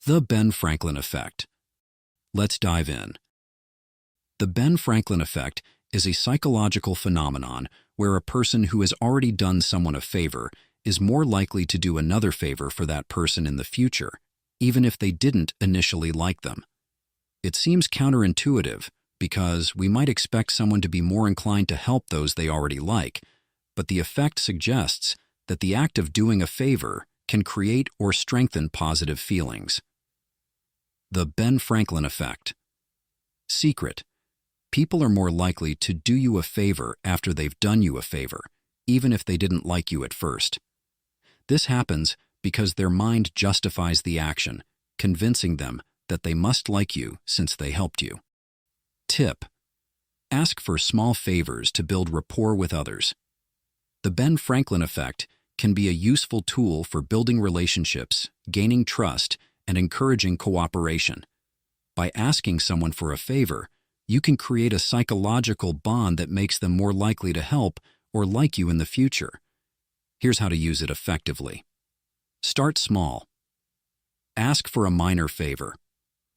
The Ben Franklin Effect. Let's dive in. The Ben Franklin Effect is a psychological phenomenon where a person who has already done someone a favor is more likely to do another favor for that person in the future, even if they didn't initially like them. It seems counterintuitive because we might expect someone to be more inclined to help those they already like, but the effect suggests that the act of doing a favor can create or strengthen positive feelings. The Ben Franklin Effect. Secret. People are more likely to do you a favor after they've done you a favor, even if they didn't like you at first. This happens because their mind justifies the action, convincing them that they must like you since they helped you. Tip. Ask for small favors to build rapport with others. The Ben Franklin Effect can be a useful tool for building relationships, gaining trust, and encouraging cooperation. By asking someone for a favor, you can create a psychological bond that makes them more likely to help or like you in the future. Here's how to use it effectively. Start small. Ask for a minor favor.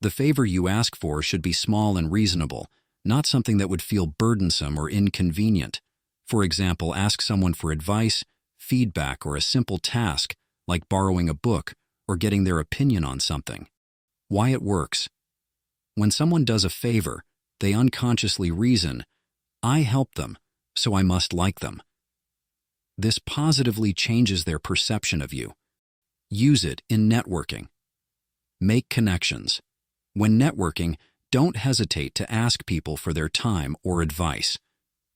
The favor you ask for should be small and reasonable, not something that would feel burdensome or inconvenient. For example, ask someone for advice, feedback, or a simple task like borrowing a book or getting their opinion on something. Why it works. When someone does a favor, they unconsciously reason, "I helped them, so I must like them." This positively changes their perception of you. Use it in networking. Make connections. When networking, don't hesitate to ask people for their time or advice.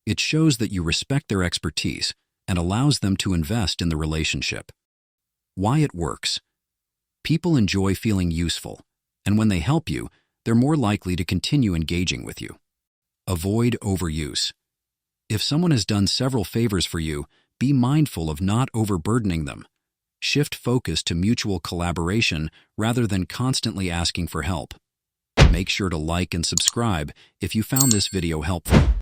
It shows that you respect their expertise and allows them to invest in the relationship. Why it works. People enjoy feeling useful, and when they help you, they're more likely to continue engaging with you. Avoid overuse. If someone has done several favors for you, be mindful of not overburdening them. Shift focus to mutual collaboration rather than constantly asking for help. Make sure to like and subscribe if you found this video helpful.